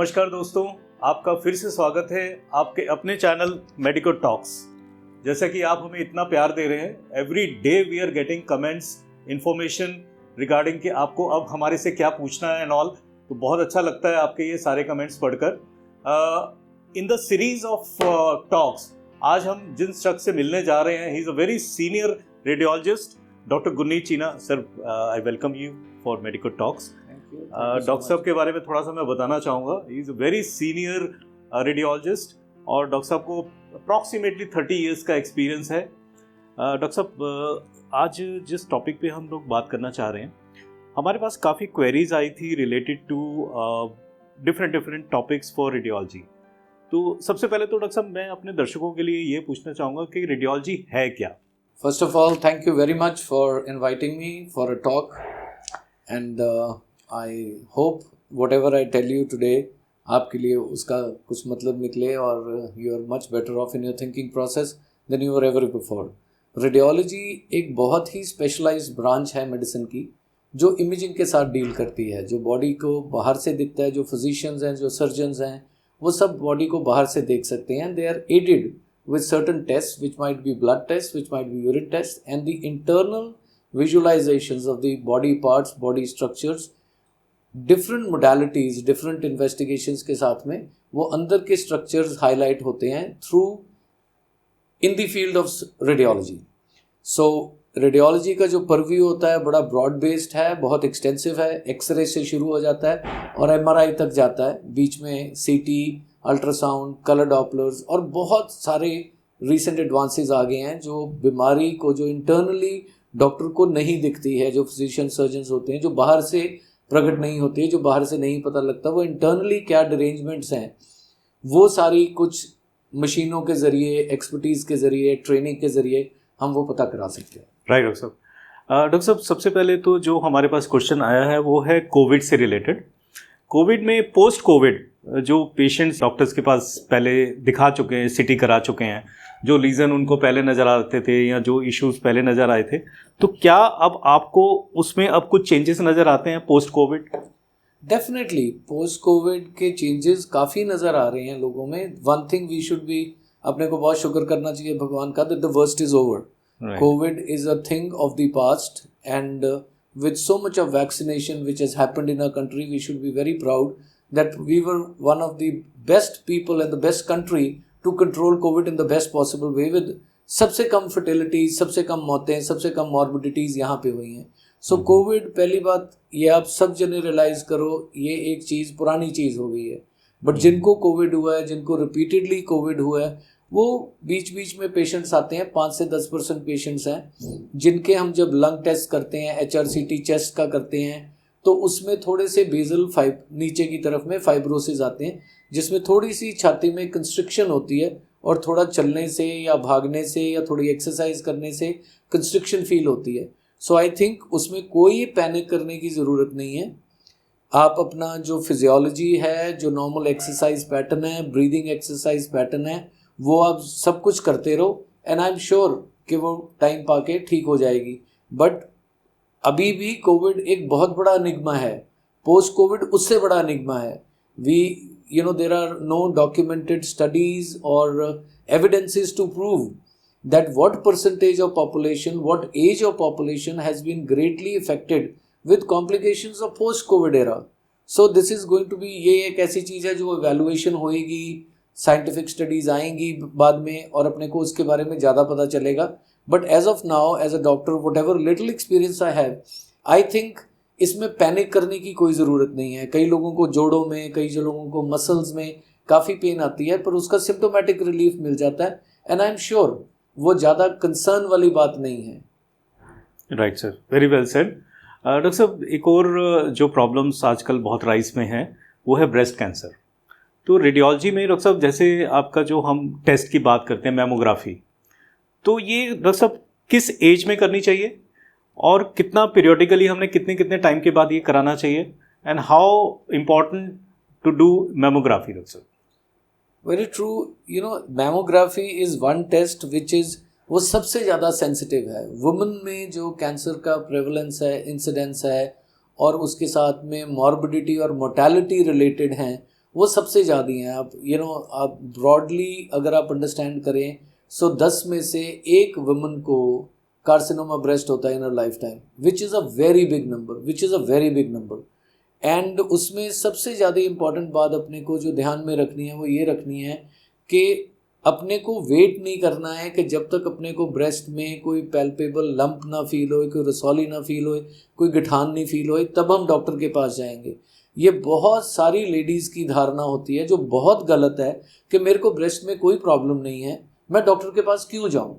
नमस्कार दोस्तों, आपका फिर से स्वागत है आपके अपने चैनल मेडिको टॉक्स। जैसा कि आप हमें इतना प्यार दे रहे हैं, every day we are getting comments, information regarding कि आपको अब हमारे से क्या पूछना है एंड ऑल। तो बहुत अच्छा लगता है आपके ये सारे कमेंट्स पढ़कर। In the series of talks आज हम जिन शख्स से मिलने जा रहे हैं, he is a very senior radiologist, doctor Gurneet Cheena. Sir, I welcome you for Medico Talks. Doctor साहब के बारे में थोड़ा सा मैं बताना चाहूँगा। He is a very senior radiologist और डॉक्टर साहब को अप्रॉक्सीमेटली 30 ईयर्स का एक्सपीरियंस है। डॉक्टर साहब, आज जिस टॉपिक पे हम लोग बात करना चाह रहे हैं, हमारे पास काफ़ी क्वेरीज आई थी related to different topics for radiology. तो सबसे पहले तो डॉक्टर साहब मैं अपने दर्शकों के लिए ये पूछना चाहूँगा कि रेडियोलॉजी है क्या? First of all, thank you very much for inviting me for a talk, and I hope whatever I tell you today आपके लिए उसका कुछ मतलब निकले और you are much better off in your thinking process than you were ever before. Radiology एक बहुत ही specialised branch है मेडिसिन की, जो इमेजिंग के साथ डील करती है, जो बॉडी को बाहर से दिखता है। जो फिजिशियंस हैं, जो सर्जन्स हैं, वो सब बॉडी को बाहर से देख सकते हैं। They are added with certain tests, which might be blood tests, which might be urine tests, and the internal visualizations of the body parts, body structures, different modalities, different investigations के साथ में वो अंदर के structures highlight होते हैं through in the field of radiology. So radiology का जो परव्यू होता है बड़ा ब्रॉड बेस्ड है, बहुत एक्सटेंसिव है। एक्सरे से शुरू हो जाता है और एमआरआई तक जाता है, बीच में सीटी, अल्ट्रासाउंड, कलर डॉपलर्स और बहुत सारे रीसेंट एडवांसेस आ गए हैं जो बीमारी को, जो इंटरनली डॉक्टर को नहीं दिखती है, जो फिजिशियन सर्जन्स होते हैं, जो बाहर से प्रकट नहीं होती है, जो बाहर से नहीं पता लगता, वो इंटरनली क्या डिरेंजमेंट्स हैं, वो सारी कुछ मशीनों के ज़रिए, एक्सपर्टीज़ के ज़रिए, ट्रेनिंग के ज़रिए हम वो पता करा सकते हैं। राइट डॉक्टर साहब। डॉक्टर साहब, सबसे पहले तो जो हमारे पास क्वेश्चन आया है वो है कोविड से रिलेटेड। कोविड में, पोस्ट कोविड, जो पेशेंट्स डॉक्टर्स के पास पहले दिखा चुके हैं, सिटी करा चुके हैं, जो लीजन उनको पहले नज़र आते थे या जो इश्यूज पहले नज़र आए थे, तो क्या अब आपको उसमें अब कुछ चेंजेस नज़र आते हैं post COVID? Definitely post COVID के चेंजेस काफ़ी नज़र आ रहे हैं लोगों में। One thing we should be, अपने को बहुत शुक्र करना चाहिए भगवान का, that the worst is over. COVID is a thing of the past, and with so much of vaccination which has happened in our country, we should be very proud that we were one of the best people and the best country to control COVID in the best possible way, with सबसे कम fertilities, सबसे कम मौतें, सबसे कम morbidities यहाँ पे हुई हैं। So COVID, पहली बात ये आप सब जने रियलाइज़ करो, ये एक चीज़ पुरानी चीज़ हो गई है। बट जिनको कोविड हुआ है, जिनको रिपीटेडली कोविड हुआ है, वो बीच बीच में पेशेंट्स आते हैं। 5 से 10% पेशेंट्स हैं जिनके हम जब लंग टेस्ट करते हैं, HRCT चेस्ट का करते हैं, तो उसमें थोड़े से बेजल नीचे की तरफ में फाइब्रोसिस आते हैं, जिसमें थोड़ी सी छाती में कंस्ट्रिक्शन होती है और थोड़ा चलने से या भागने से या थोड़ी एक्सरसाइज करने से कंस्ट्रिक्शन फील होती है। सो आई थिंक उसमें कोई पैनिक करने की ज़रूरत नहीं है। आप अपना जो फिजियोलॉजी है, जो नॉर्मल एक्सरसाइज पैटर्न है, ब्रीदिंग एक्सरसाइज पैटर्न है, वो आप सब कुछ करते रहो, एंड आई एम श्योर कि वो टाइम पाके ठीक हो जाएगी। बट अभी भी कोविड एक बहुत बड़ा एनिग्मा है, पोस्ट कोविड उससे बड़ा एनिग्मा है। There are no documented studies और evidences to prove that what percentage of population, what age of population has been greatly affected with complications of post COVID era. So this is going to be, ये एक ऐसी चीज़ है जो evaluation होएगी, scientific studies आएंगी बाद में और अपने को उसके बारे में ज़्यादा पता चलेगा। But as of now, as a doctor, whatever little experience I have, I think इसमें पैनिक करने की कोई ज़रूरत नहीं है। कई लोगों को जोड़ों में, कई लोगों को मसल्स में काफ़ी पेन आती है, पर उसका सिम्टोमेटिक रिलीफ मिल जाता है, एंड आई एम श्योर वो ज़्यादा कंसर्न वाली बात नहीं है। Right sir, very well said. Doctor साहब, एक और जो प्रॉब्लम्स आजकल बहुत राइज में है वो है ब्रेस्ट कैंसर। तो रेडियोलॉजी में डॉक्टर साहब, जैसे आपका जो हम टेस्ट की बात करते हैं, मैमोग्राफी, तो ये डॉक्टर साहब किस एज में करनी चाहिए और कितना पीरियोडिकली हमने कितने टाइम के बाद ये कराना चाहिए, and how important to do mammography? Doctor साहब, very true. Mammography is one test which is, वो सबसे ज़्यादा सेंसिटिव है। वुमेन में जो कैंसर का प्रेवलेंस है, इंसिडेंस है, और उसके साथ में मॉर्बिडिटी और मोर्टेलिटी रिलेटेड हैं, वो सबसे ज़्यादा हैं। आप ब्रॉडली अगर आप अंडरस्टैंड करें, सो 10 में से एक वुमन को कार्सिनोमा ब्रेस्ट होता है in life time, which is a very big number. And उसमें सबसे ज़्यादा इम्पॉर्टेंट बात अपने को जो ध्यान में रखनी है वो ये रखनी है कि अपने को वेट नहीं करना है कि जब तक अपने को ब्रेस्ट में कोई पैल्पेबल लंप ना फील हो, कोई रसौली ना फील हो, कोई गठान नहीं फील हो, तब हम डॉक्टर के पास जाएंगे। ये बहुत सारी लेडीज़ की धारणा होती है जो बहुत गलत है कि मेरे को ब्रेस्ट में कोई प्रॉब्लम नहीं है, मैं डॉक्टर के पास क्यों जाऊं,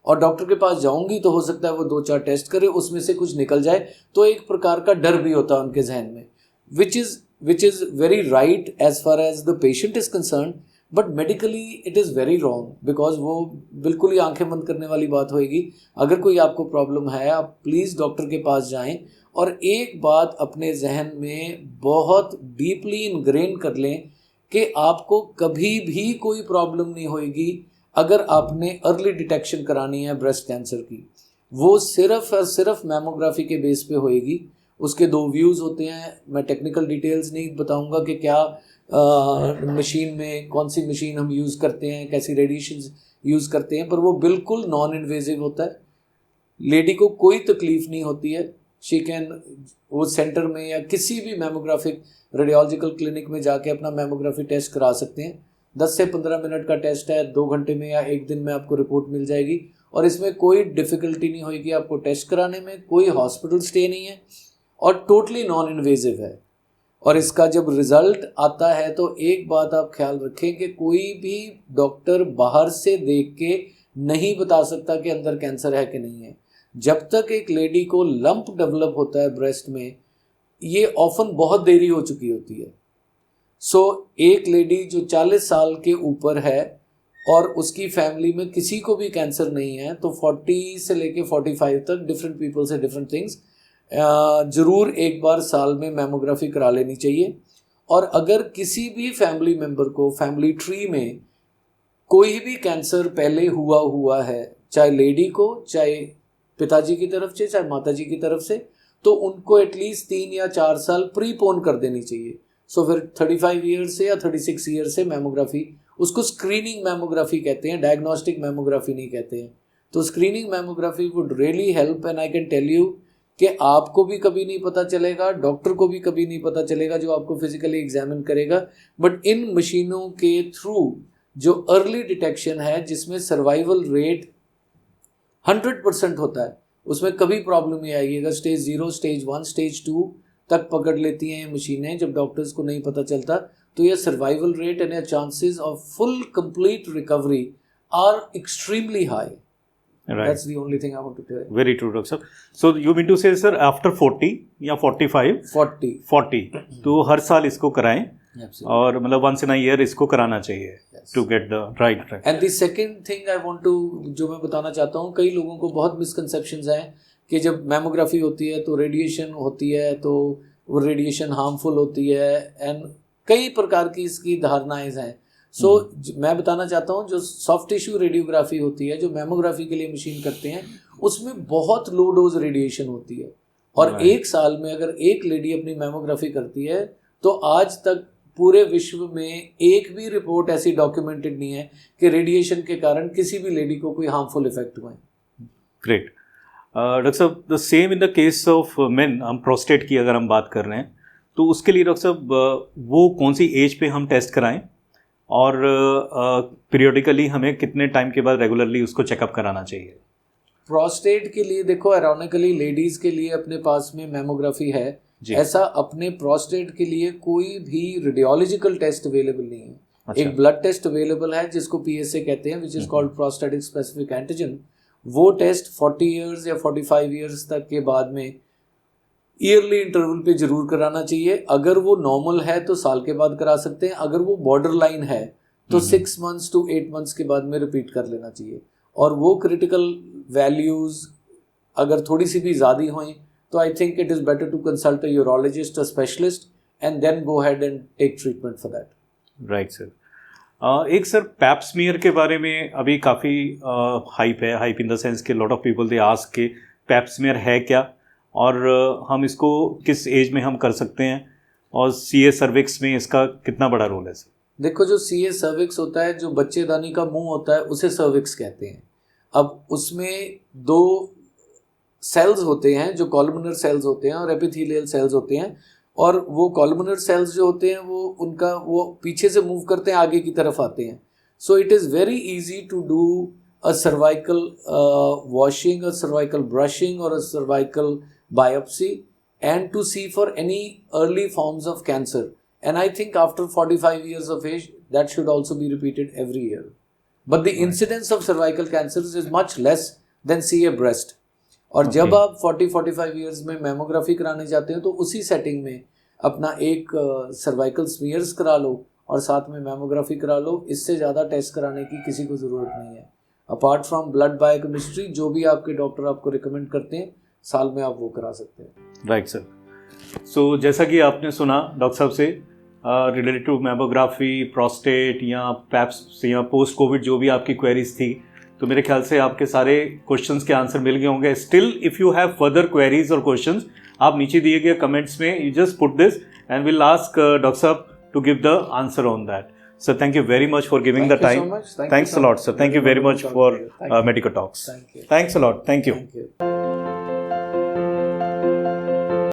और डॉक्टर के पास जाऊंगी तो हो सकता है वो 2-4 टेस्ट करे, उसमें से कुछ निकल जाए, तो एक प्रकार का डर भी होता है उनके जहन में, which is very right as far as the patient is concern, but medically it is very wrong, because वो बिल्कुल ही आंखें बंद करने वाली बात होएगी। अगर कोई आपको प्रॉब्लम है, आप प्लीज़ डॉक्टर के पास जाएं, और एक बात अपने जहन में बहुत डीपली इनग्रेन कर लें कि आपको कभी भी कोई प्रॉब्लम नहीं होएगी अगर आपने अर्ली डिटेक्शन करानी है ब्रेस्ट कैंसर की। वो सिर्फ और सिर्फ मैमोग्राफी के बेस पे होएगी। उसके 2 व्यूज़ होते हैं, मैं टेक्निकल डिटेल्स नहीं बताऊंगा कि क्या मशीन में कौन सी मशीन हम यूज़ करते हैं, कैसी रेडिएशन यूज़ करते हैं, पर वो बिल्कुल नॉन इन्वेजिव होता है। लेडी को कोई तकलीफ नहीं होती है, शी कैन वो सेंटर में या किसी भी मैमोग्राफिक रेडियोलॉजिकल क्लिनिक में जाके अपना मैमोग्राफी टेस्ट करा सकते हैं। 10 से 15 मिनट का टेस्ट है, 2 घंटे में या 1 दिन में आपको रिपोर्ट मिल जाएगी, और इसमें कोई डिफ़िकल्टी नहीं होगी आपको टेस्ट कराने में, कोई हॉस्पिटल स्टे नहीं है, और टोटली नॉन इन्वेजिव है। और इसका जब रिज़ल्ट आता है तो एक बात आप ख्याल रखें कि कोई भी डॉक्टर बाहर से देख के नहीं बता सकता कि अंदर कैंसर है कि नहीं है। जब तक एक लेडी को लंप डेवलप होता है ब्रेस्ट में, ये ऑफन बहुत देरी हो चुकी होती है। सो एक लेडी जो 40 साल के ऊपर है और उसकी फैमिली में किसी को भी कैंसर नहीं है, तो 40 से लेके 45 तक डिफरेंट पीपल से डिफरेंट थिंग्स ज़रूर एक बार साल में मैमोग्राफी करा लेनी चाहिए। और अगर किसी भी फैमिली मेम्बर को फैमिली ट्री में कोई भी कैंसर पहले हुआ है, चाहे लेडी को, चाहे पिताजी की तरफ से, चाहे माताजी की तरफ से, तो उनको एटलीस्ट 3 या 4 साल प्रीपोन कर देनी चाहिए। सो फिर 35 ईयर्स से या 36 ईयर्स से मैमोग्राफी, उसको स्क्रीनिंग मैमोग्राफी कहते हैं, डायग्नोस्टिक मैमोग्राफी नहीं कहते हैं। तो screening mammography would really help, and I can tell you कि आपको भी कभी नहीं पता चलेगा, डॉक्टर को भी कभी नहीं पता चलेगा जो आपको फिजिकली एग्जामिन करेगा, बट इन मशीनों के थ्रू जो अर्ली डिटेक्शन है, जिसमें सर्वाइवल रेट 100% होता है, उसमें कभी प्रॉब्लम नहीं आएगी। अगर स्टेज 0, स्टेज 1, स्टेज 2 तक पकड़ लेती हैं ये मशीनें, जब डॉक्टर्स को नहीं पता चलता, तो ये survival rate and chances of full complete recovery are extremely high. Right. That's the only thing I want to tell you. Very true, Dr. Sir. So you mean to say, sir, after 40 या 45? 40 तो हर साल इसको कराएं, और मतलब once in a year इसको कराना चाहिए, to get the right track. And the second thing I want to, जो मैं बताना चाहता हूँ, कई लोगों को बहुत मिसकंसेप्शंस हैं कि जब मैमोग्राफी होती है तो रेडिएशन होती है, तो वो रेडिएशन हार्मफुल होती है, एंड कई प्रकार की इसकी धारणाएं हैं। सो मैं बताना चाहता हूँ, जो सॉफ्ट टिश्यू रेडियोग्राफी होती है, जो मैमोग्राफी के लिए मशीन करते हैं, उसमें बहुत लो डोज रेडिएशन होती है, और एक साल में अगर एक लेडी अपनी मैमोग्राफी करती है, तो आज तक पूरे विश्व में एक भी रिपोर्ट ऐसी डॉक्यूमेंटेड नहीं है कि रेडिएशन के कारण किसी भी लेडी को कोई हार्मफुल इफेक्ट हुए। ग्रेट डॉक्टर साहब, the same in the case of main, हम प्रोस्टेट की अगर हम बात कर रहे हैं, तो उसके लिए डॉक्टर साहब वो कौन सी एज पे हम टेस्ट कराएं, और पीरियोडिकली हमें कितने टाइम के बाद रेगुलरली उसको चेकअप कराना चाहिए? प्रोस्टेट के लिए देखो, आयरॉनिकली लेडीज़ के लिए अपने पास में मैमोग्राफी है, ऐसा अपने प्रोस्टेट के लिए कोई भी रेडियोलॉजिकल टेस्ट अवेलेबल नहीं है। अच्छा। एक ब्लड टेस्ट अवेलेबल है जिसको PSA कहते हैं, which is called prostatic specific antigen. वो टेस्ट 40 ईयर्स या 45 ईयर्स तक के बाद में ईयरली इंटरवल पे जरूर कराना चाहिए। अगर वो नॉर्मल है तो साल के बाद करा सकते हैं, अगर वो बॉर्डर लाइन है तो 6 मंथ्स to 8 मंथ्स के बाद में रिपीट कर लेना चाहिए। और वो क्रिटिकल वैल्यूज़ अगर थोड़ी सी भी ज़्यादा हुई, तो I think it is better to consult a urologist, a specialist, and then go ahead and take treatment for that. Right sir. एक सर पैप स्मीयर के बारे में अभी काफ़ी हाइप है, हाइप इन द सेंस कि lot of people they ask के pap smear है क्या, और हम इसको किस एज में हम कर सकते हैं, और CA सर्विक्स में इसका कितना बड़ा रोल है सर? देखो, जो CA सर्विक्स होता है, जो बच्चेदानी का मुंह होता है, उसे सर्विक्स कहते हैं। अब उसमें दो सेल्स होते हैं, जो कॉलमनर सेल्स होते हैं और एपिथेलियल सेल्स होते हैं, और वो कॉलमनर सेल्स जो होते हैं वो पीछे से मूव करते हैं, आगे की तरफ आते हैं। So it is very easy to do a cervical washing, a cervical brushing, or a cervical biopsy, and to see for any early forms of cancer. And I think after 45 years of age, that should also be repeated every year. But the incidence of cervical cancers is much less than CA breast. और जब आप 40-45 years में mammography कराने जाते हैं तो उसी setting में अपना एक सर्वाइकल स्मीयर्स करा लो और साथ में मैमोग्राफी करा लो। इससे ज़्यादा टेस्ट कराने की किसी को ज़रूरत नहीं है। अपार्ट फ्रॉम ब्लड बायोकेमिस्ट्री, जो भी आपके डॉक्टर आपको रिकमेंड करते हैं, साल में आप वो करा सकते हैं। Right sir. सो जैसा कि आपने सुना डॉक्टर साहब से रिलेटेड टू मैमोग्राफी, प्रोस्टेट या पैप्स या पोस्ट कोविड जो भी आपकी क्वेरीज थी, तो मेरे ख्याल से आपके सारे क्वेश्चंस के आंसर मिल गए होंगे। Still if you have further queries और क्वेश्चंस, आप नीचे दिए गए कमेंट्स में you just put this and will ask doctor साहब to give the answer on that. Sir, thank you very much for giving the time. Thank you so much. Thanks a lot, sir. Thank you very much for Medico Talks. Thank you. Thanks a lot. Thank you. Thank you.